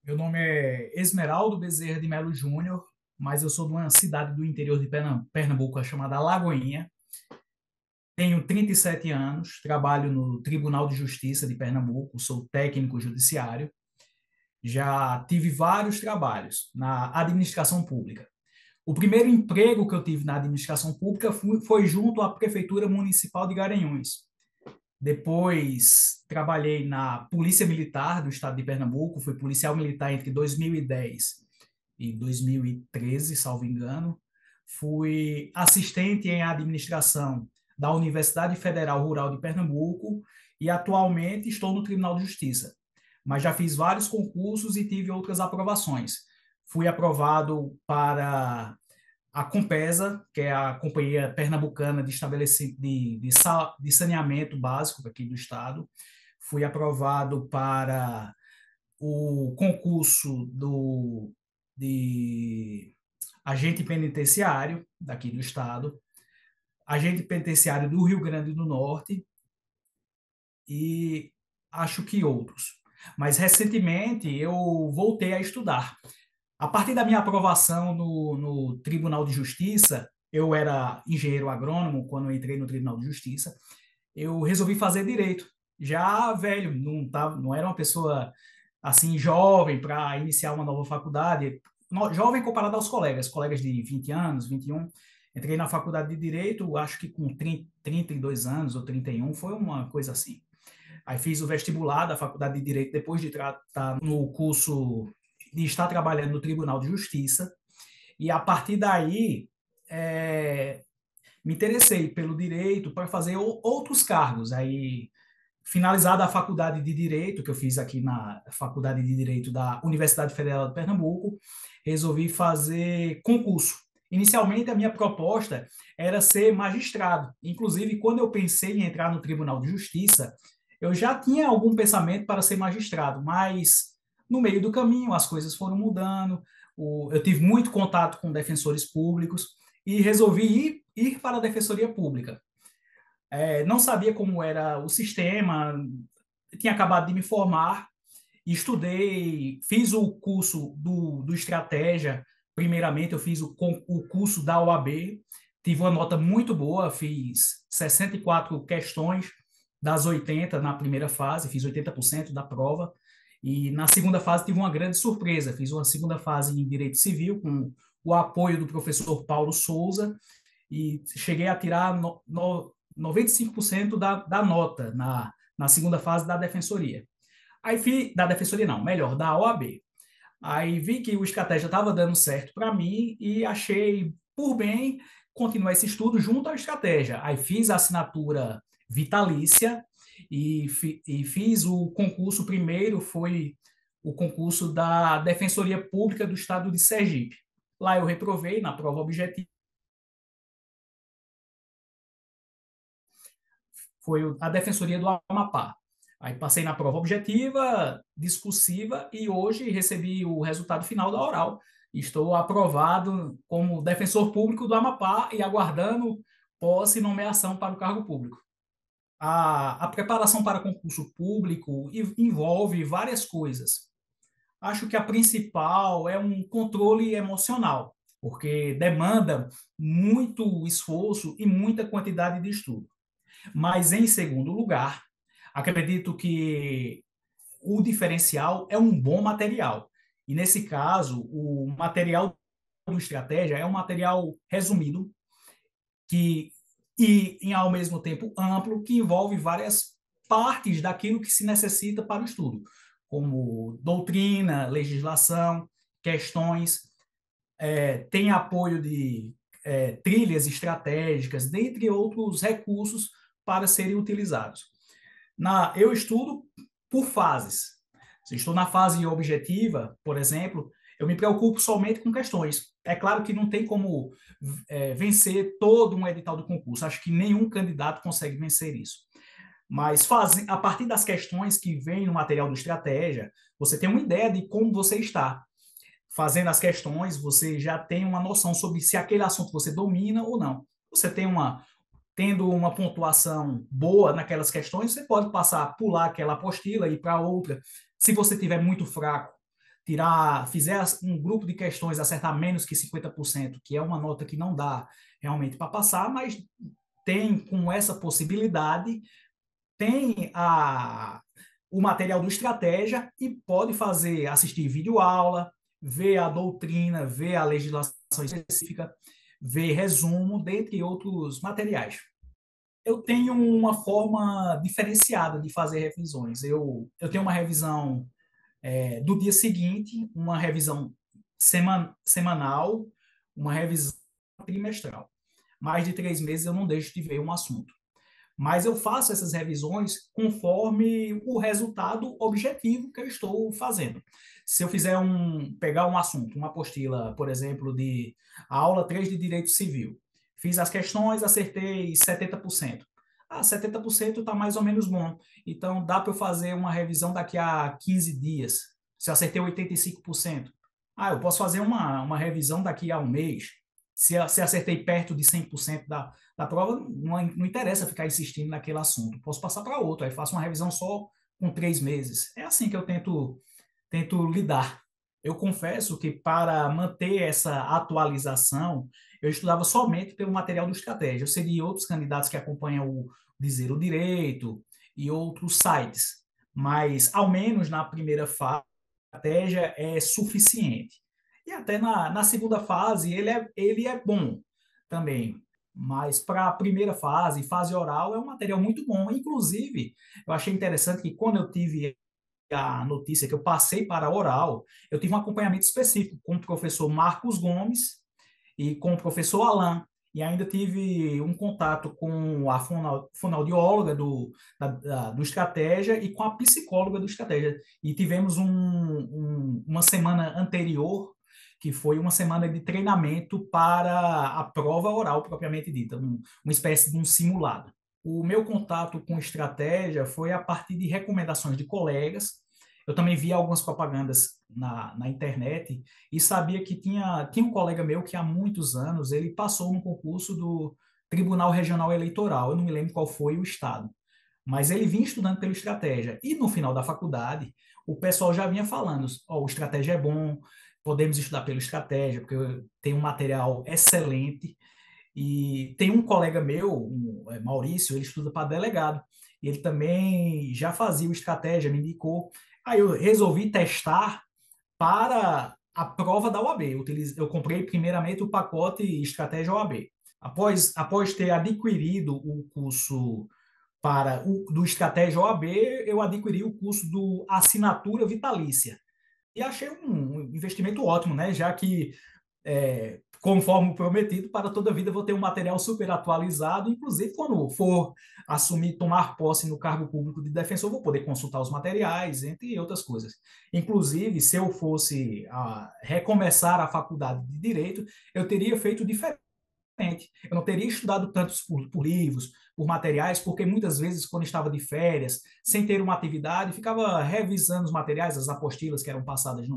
Meu nome é Esmeraldo Bezerra de Melo Júnior, mas eu sou de uma cidade do interior de Pernambuco chamada Lagoinha. Tenho 37 anos, trabalho no Tribunal de Justiça de Pernambuco, sou técnico judiciário. Já tive vários trabalhos na administração pública. O primeiro emprego que eu tive na administração pública foi junto à Prefeitura Municipal de Garanhuns. Depois trabalhei na Polícia Militar do Estado de Pernambuco, fui policial militar entre 2010 e 2013, salvo engano. Fui assistente em administração da Universidade Federal Rural de Pernambuco e atualmente estou no Tribunal de Justiça. Mas já fiz vários concursos e tive outras aprovações. Fui aprovado para a Compesa, que é a Companhia Pernambucana de Saneamento Básico aqui do Estado. Fui aprovado para o concurso de agente penitenciário daqui do Estado, agente penitenciário do Rio Grande do Norte e acho que outros. Mas recentemente eu voltei a estudar. A partir da minha aprovação no Tribunal de Justiça, eu era engenheiro agrônomo quando eu entrei no Tribunal de Justiça, eu resolvi fazer direito. Já velho, não era uma pessoa assim jovem para iniciar uma nova faculdade, jovem comparado aos colegas de 20 anos, 21. Entrei na faculdade de Direito, acho que com 32 anos ou 31, foi uma coisa assim. Aí fiz o vestibular da Faculdade de Direito depois de estar no curso de estar trabalhando no Tribunal de Justiça. E a partir daí, me interessei pelo direito para fazer outros cargos. Aí, finalizada a faculdade de Direito, que eu fiz aqui na Faculdade de Direito da Universidade Federal de Pernambuco, resolvi fazer concurso. Inicialmente, a minha proposta era ser magistrado. Inclusive, quando eu pensei em entrar no Tribunal de Justiça, eu já tinha algum pensamento para ser magistrado, mas no meio do caminho as coisas foram mudando. Eu tive muito contato com defensores públicos e resolvi ir para a Defensoria Pública. Não sabia como era o sistema, tinha acabado de me formar, estudei, fiz o curso do Estratégia. Primeiramente, eu fiz o curso da OAB, tive uma nota muito boa, fiz 64 questões das 80 na primeira fase, fiz 80% da prova. E na segunda fase tive uma grande surpresa, fiz uma segunda fase em Direito Civil, com o apoio do professor Paulo Souza, e cheguei a tirar 95% da nota na segunda fase da defensoria. Aí da defensoria não, melhor, da OAB. Aí vi que o estratégia estava dando certo para mim e achei por bem continuar esse estudo junto à estratégia. Aí fiz a assinatura vitalícia e fiz o concurso. Primeiro foi o concurso da Defensoria Pública do Estado de Sergipe. Lá eu reprovei na prova objetiva, foi a Defensoria do Amapá. Aí passei na prova objetiva, discursiva e hoje recebi o resultado final da oral. Estou aprovado como defensor público do Amapá e aguardando posse e nomeação para o cargo público. A preparação para concurso público envolve várias coisas. Acho que a principal é um controle emocional, porque demanda muito esforço e muita quantidade de estudo. Mas, em segundo lugar, acredito que o diferencial é um bom material. E, nesse caso, o material do Estratégia é um material resumido que, ao mesmo tempo, amplo, que envolve várias partes daquilo que se necessita para o estudo, como doutrina, legislação, questões, tem apoio de trilhas estratégicas, dentre outros recursos para serem utilizados. Eu estudo por fases. Se estou na fase objetiva, por exemplo, eu me preocupo somente com questões. É claro que não tem como vencer todo um edital do concurso. Acho que nenhum candidato consegue vencer isso. Mas a partir das questões que vêm no material do Estratégia, você tem uma ideia de como você está. Fazendo as questões, você já tem uma noção sobre se aquele assunto você domina ou não. Você tendo uma pontuação boa naquelas questões, você pode passar, pular aquela apostila e ir para outra. Se você tiver muito fraco, fizer um grupo de questões, acertar menos que 50%, que é uma nota que não dá realmente para passar, mas tem com essa possibilidade, tem o material do Estratégia e pode assistir videoaula, ver a doutrina, ver a legislação específica, ver resumo, dentre outros materiais. Eu tenho uma forma diferenciada de fazer revisões. Eu tenho uma revisão do dia seguinte, uma revisão semanal, uma revisão trimestral. Mais de 3 meses eu não deixo de ver um assunto. Mas eu faço essas revisões conforme o resultado objetivo que eu estou fazendo. Se eu pegar um assunto, uma apostila, por exemplo, de a aula 3 de Direito Civil, fiz as questões, acertei 70%. 70% está mais ou menos bom. Então, dá para eu fazer uma revisão daqui a 15 dias. Se eu acertei 85%. Eu posso fazer uma revisão daqui a um mês. Se acertei perto de 100% da prova, não interessa ficar insistindo naquele assunto. Posso passar para outro, aí faço uma revisão só com 3 meses. É assim que eu tento lidar. Eu confesso que para manter essa atualização, eu estudava somente pelo material do Estratégia. Eu segui outros candidatos que acompanham o Dizer o Direito e outros sites, mas ao menos na primeira fase, a estratégia é suficiente. E até na segunda fase, ele é bom também. Mas para a primeira fase oral, é um material muito bom. Inclusive, eu achei interessante que quando eu tive a notícia que eu passei para a oral, eu tive um acompanhamento específico com o professor Marcos Gomes e com o professor Alain. E ainda tive um contato com a fonoaudióloga do Estratégia e com a psicóloga do Estratégia. E tivemos uma semana anterior, que foi uma semana de treinamento para a prova oral propriamente dita, uma espécie de um simulado. O meu contato com estratégia foi a partir de recomendações de colegas. Eu também via algumas propagandas na internet e sabia que tinha um colega meu que há muitos anos ele passou no concurso do Tribunal Regional Eleitoral. Eu não me lembro qual foi o estado, mas ele vinha estudando pelo estratégia. E no final da faculdade, o pessoal já vinha falando: o estratégia é bom, podemos estudar pelo estratégia, porque tem um material excelente. E tem um colega meu, Maurício, ele estuda para delegado. E ele também já fazia o estratégia, me indicou. Aí eu resolvi testar para a prova da OAB. Eu comprei primeiramente o pacote Estratégia OAB. Após ter adquirido o curso do Estratégia OAB, eu adquiri o curso do Assinatura Vitalícia. E achei um investimento ótimo, né? Já que conforme prometido, para toda a vida vou ter um material super atualizado, inclusive quando for tomar posse no cargo público de defensor, vou poder consultar os materiais, entre outras coisas. Inclusive, se eu fosse recomeçar a faculdade de Direito, eu teria feito diferente. Eu não teria estudado tantos por livros, por materiais, porque muitas vezes, quando estava de férias, sem ter uma atividade, ficava revisando os materiais, as apostilas que eram passadas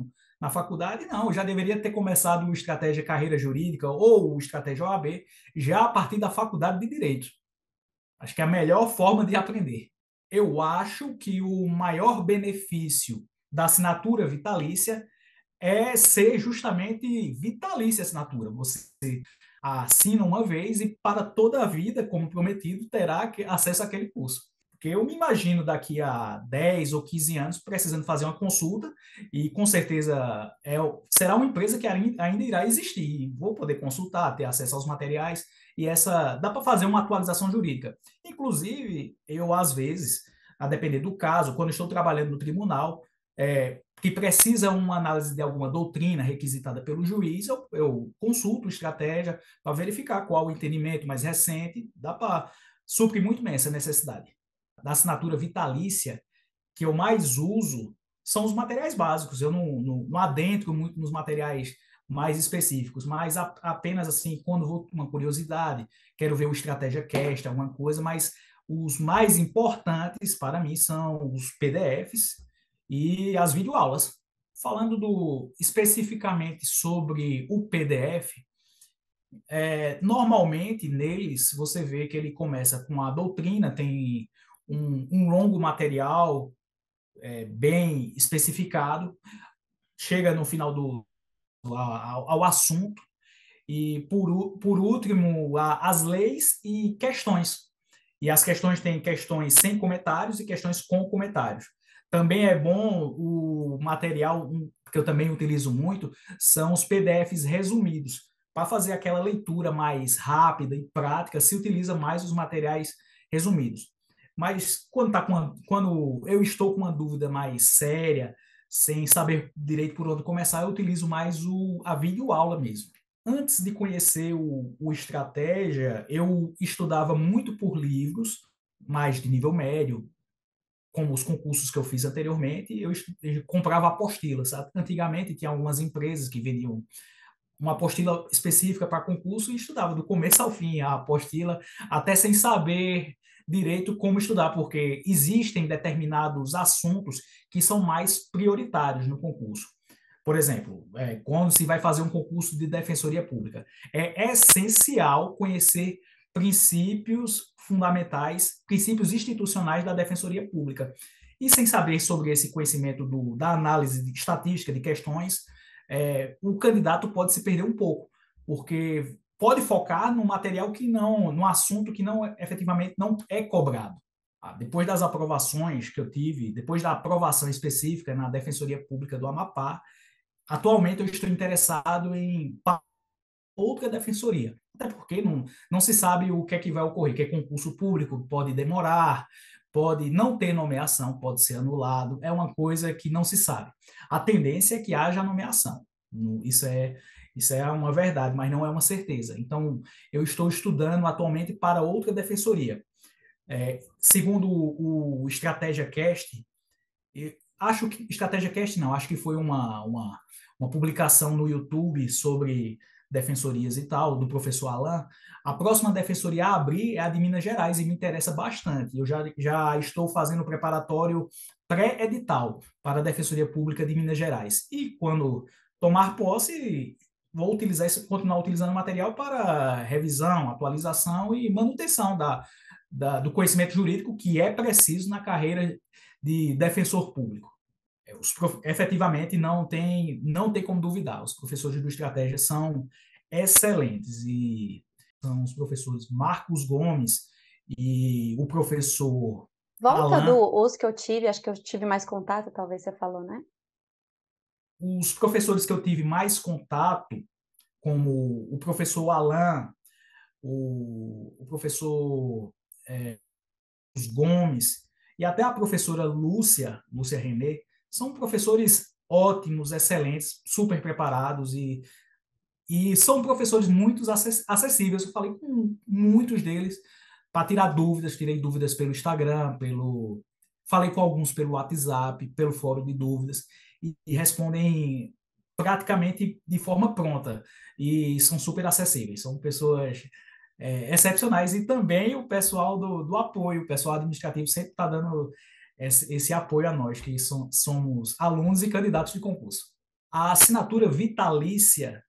na faculdade. Não, eu já deveria ter começado o Estratégia Carreira Jurídica ou o Estratégia OAB já a partir da faculdade de Direito. Acho que é a melhor forma de aprender. Eu acho que o maior benefício da assinatura vitalícia é ser justamente vitalícia a assinatura. Você assina uma vez e para toda a vida, como prometido, terá acesso àquele curso. Porque eu me imagino daqui a 10 ou 15 anos precisando fazer uma consulta e com certeza será uma empresa que ainda irá existir. Vou poder consultar, ter acesso aos materiais e dá para fazer uma atualização jurídica. Inclusive, eu às vezes, a depender do caso, quando estou trabalhando no tribunal, que precisa uma análise de alguma doutrina requisitada pelo juiz, eu consulto estratégia para verificar qual o entendimento mais recente, dá para suprir muito bem essa necessidade. Da assinatura vitalícia, que eu mais uso, são os materiais básicos, eu não adentro muito nos materiais mais específicos, mas apenas assim, quando vou com uma curiosidade, quero ver o Estratégia Cast, alguma coisa, mas os mais importantes para mim são os PDFs e as videoaulas. Falando especificamente sobre o PDF, normalmente neles você vê que ele começa com a doutrina, tem um longo material bem especificado. chega no final ao assunto, e por último, as leis e questões. E as questões têm questões sem comentários e questões com comentários. Também é bom o material, que eu também utilizo muito, são os PDFs resumidos. Para fazer aquela leitura mais rápida e prática, se utiliza mais os materiais resumidos. Mas quando eu estou com uma dúvida mais séria, sem saber direito por onde começar, eu utilizo mais a videoaula mesmo. Antes de conhecer o estratégia, eu estudava muito por livros, mais de nível médio, como os concursos que eu fiz anteriormente, eu comprava apostilas, sabe? Antigamente tinha algumas empresas que vendiam uma apostila específica para concurso e estudava do começo ao fim a apostila, até sem saber direito como estudar, porque existem determinados assuntos que são mais prioritários no concurso. Por exemplo, quando se vai fazer um concurso de defensoria pública, é essencial conhecer princípios fundamentais, princípios institucionais da defensoria pública. E sem saber sobre esse conhecimento da análise de estatística de questões, o candidato pode se perder um pouco, porque pode focar no material que não, no assunto que não efetivamente não é cobrado. Depois das aprovações que eu tive, depois da aprovação específica na Defensoria Pública do Amapá, atualmente eu estou interessado em outra defensoria. Até porque não se sabe o que é que vai ocorrer, que é concurso público, pode demorar, pode não ter nomeação, pode ser anulado, é uma coisa que não se sabe. A tendência é que haja nomeação. Isso é uma verdade, mas não é uma certeza. Então, eu estou estudando atualmente para outra defensoria. Segundo o Estratégia Cast, acho que Estratégia Cast não, acho que foi uma publicação no YouTube sobre defensorias e tal, do professor Alain. A próxima defensoria a abrir é a de Minas Gerais e me interessa bastante. Eu já estou fazendo o preparatório pré-edital para a Defensoria Pública de Minas Gerais. E quando tomar posse, vou utilizar continuar utilizando o material para revisão, atualização e manutenção do conhecimento jurídico que é preciso na carreira de defensor público. Efetivamente, não tem como duvidar. Os professores do Estratégia são excelentes e são os professores Marcos Gomes e o professor Volta Alain. os que eu tive, acho que eu tive mais contato, talvez você falou, né? Os professores que eu tive mais contato, como o professor Alain, o professor Gomes e até a professora Lúcia René, são professores ótimos, excelentes, super preparados e são professores muito acessíveis. Eu falei com muitos deles para tirar dúvidas, tirei dúvidas pelo Instagram, falei com alguns pelo WhatsApp, pelo fórum de dúvidas, e respondem praticamente de forma pronta. E são super acessíveis, são pessoas excepcionais. E também o pessoal do apoio, o pessoal administrativo sempre está dando esse apoio a nós, que somos alunos e candidatos de concurso. A assinatura vitalícia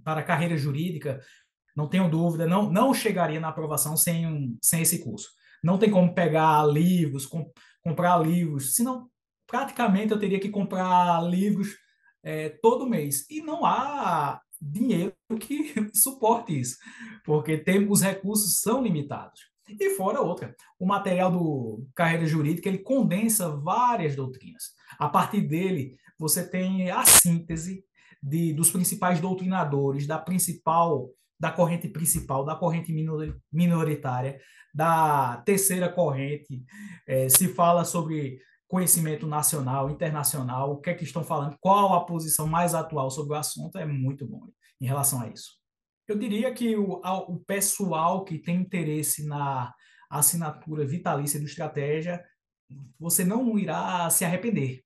para a carreira jurídica, não tenho dúvida, não chegaria na aprovação sem esse curso. Não tem como pegar livros, comprar livros, senão praticamente eu teria que comprar livros todo mês. E não há dinheiro que suporte isso, porque os recursos são limitados. E fora outra, o material do Carreira Jurídica, ele condensa várias doutrinas. A partir dele, você tem a síntese dos principais doutrinadores, da corrente principal, da corrente minoritária, da terceira corrente. Se fala sobre conhecimento nacional, internacional, o que é que estão falando, qual a posição mais atual sobre o assunto, é muito bom em relação a isso. Eu diria que o pessoal que tem interesse na assinatura vitalícia do Estratégia, você não irá se arrepender.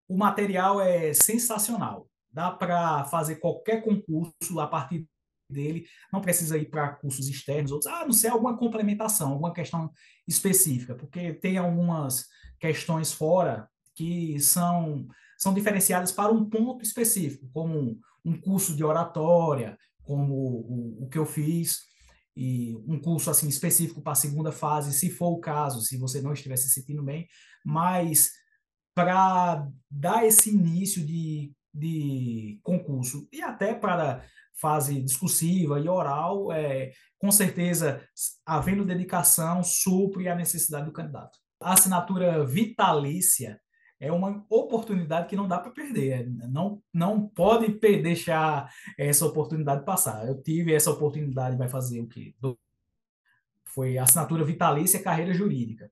O material é sensacional. Dá para fazer qualquer concurso a partir dele. Não precisa ir para cursos externos, outros. Não sei, alguma complementação, alguma questão específica, porque tem algumas questões fora que são diferenciadas para um ponto específico, como um curso de oratória, como o que eu fiz, e um curso assim específico para a segunda fase, se for o caso, se você não estiver se sentindo bem, mas para dar esse início de concurso e até para fase discursiva e oral, com certeza, havendo dedicação, supre a necessidade do candidato. A assinatura vitalícia é uma oportunidade que não dá para perder, não pode deixar essa oportunidade passar. Eu tive essa oportunidade, vai fazer o quê? Foi assinatura vitalícia carreira jurídica.